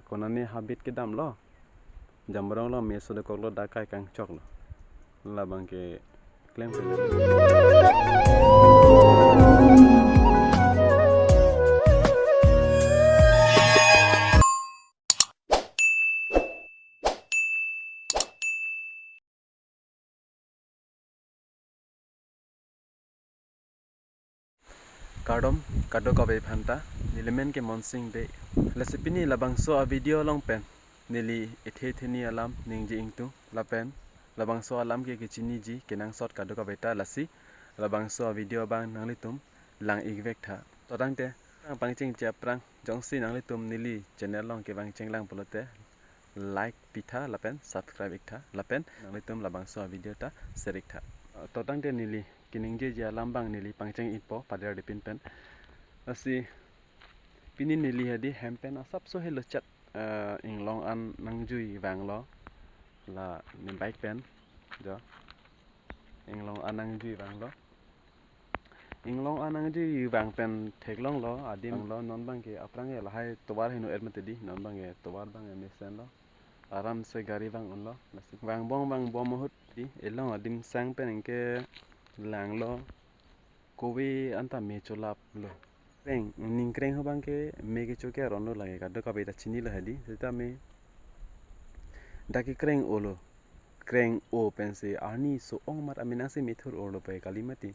konani habit ke dam lo jambrong lo meso de koklo dakai kang chok lo labang ke klem ke KARDOM kado kove phanta nilemen ke monsing be lasipini labangso avideo long pen neli ethetheni alam ningje ingtu lapen labangso alam ke kichini ji kenang sot kado kove ta lasi labangso avideo bang nanglitum lang igvek tha tangte pangching chaprang jongsi nanglitum neli channel long ke bang chenglang polote like pitha lapen subscribe ikta lapen nanglitum labangso avideo ta serik tha tangte neli kaningje ja lambang neli pangcheng ipo padar dipin pen asi pini neli hadi hempen asap so helo chat inglong an nangjui wang lo la ni bike pen jo inglong an nangjui wang lo inglong an nangjui wang pen theklong lo adim lo non bang ke aprang la hai tobar hino ermetedi non bang ke tobar bang mesen lo aram se gari bang on lo wang bong mohut di elong adim sang pen ke lang lo kove anta me cholap lo kreng ning kreng ho bang ke me ke choke ron lo lage kado ka beta chini lo hadi sitame daki kreng olo kreng o pense ani so ong mat amina se methur olo pe kalimati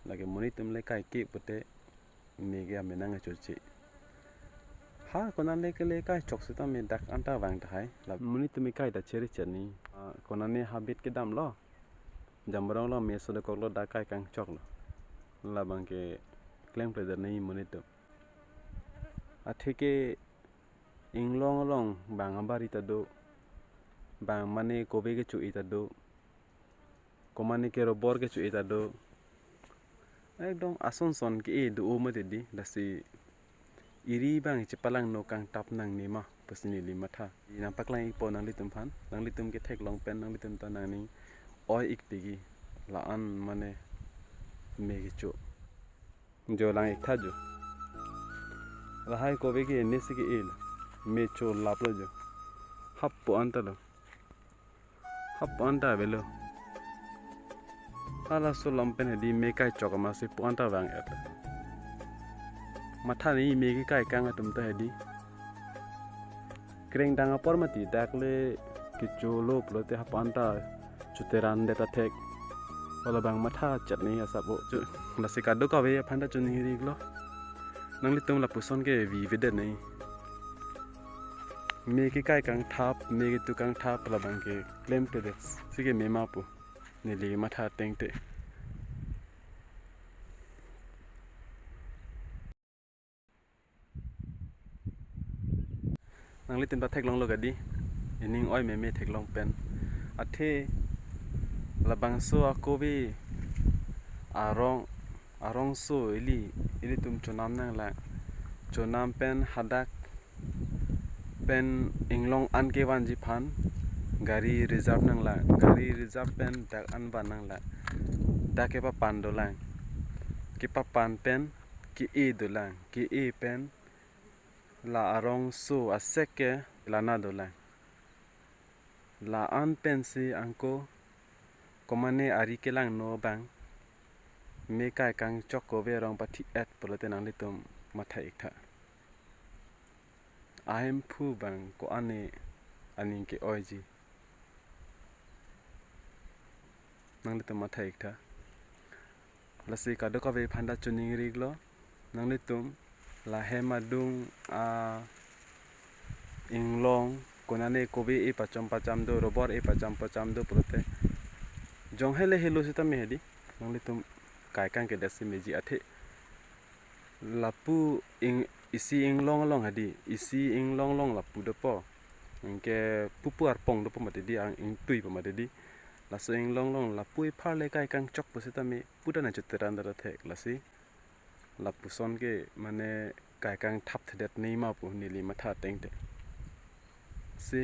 lage Monit tumle kai ke pute me ge amina nga choche ha konan le kele kai chok sitame dak anta wang thai la Monit tumi kai da cheri chani konane habit ke dam lo jambrong lo meso de koklo dakai kang chok lo labang ke klem ke nei Monit atheke inglong long bang bari ta do bang mane kove ke chu ita do komane ke robor ke chu ita do ekdom ason son ke e do o mate di lasi iri bang chepalangno kang tap nang nima pasini li matha ina paklang ipo nang litum phan nang litum ke theklong pen nang litum ta nang ning oi ikpigi la an mane me ke chu jo lang ik tha jo rahai kove ke nesi ke el me chu lap lo jo hap po anta lo hap anta velo ala so lampen hedi me kai chok ma se po anta wang et matha ni me ke kai kang atum ta hedi kreng dang apor mati dakle ki cholo plote hap anta chuteran deta thek wala bang matha chatni asabo chu lasi kado kave phanda choningri iklo nanglitum la puson ke vi vede nei me ke kai kang thap me ke tu kang thap la bang ke claim to this sige me ma pu neli matha tangte nanglitum ta theklong lo gadi ining oi me theklong pen athe labangso akobe arong so ili tum chonam nang la chonam pen hadak pen inglong an ke wan ji phan gari reserve nang la gari reserve pen dak an ban nang la dake pa pan do lang ki pa pan pen ki e do lang ki e pen la arong so asek ke lana do lang la an pen si angko komane ari kelang no bang me kai kang chok kove rong pathi et polote nang litum matha ikha ahem phu bang ko ane aning ke oji nang litum matha ikha lasi kado kave phanda choningri glo nang litum la hemadung a inglong konane kove e pacham do robor e pacham do polote jong helo sitame hedi nang litum kai kang ke dasi meji athe lapu isi inglong long hadi isi inglong long lapu de po ke pupu arpong do po mate di ang intui po mate di laso inglong long lapu e phar le kai kang chok positame puta na chuteran da the lasi lapu son ke mane kai kang thap thedet nei ma pu neli matha tangte si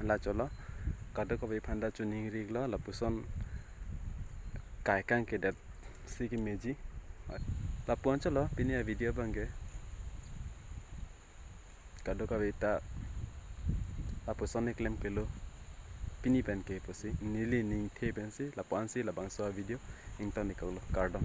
la cholo kado kove phanda choningri glo lapu son kai kang ke dat si ki meji lapuan chalo pini video bangge kado kave ta lapo sonic klem kelo pini pen ke pusi neli ningthe pensi lapo ansi labangso avideo ington iklo KARDOM.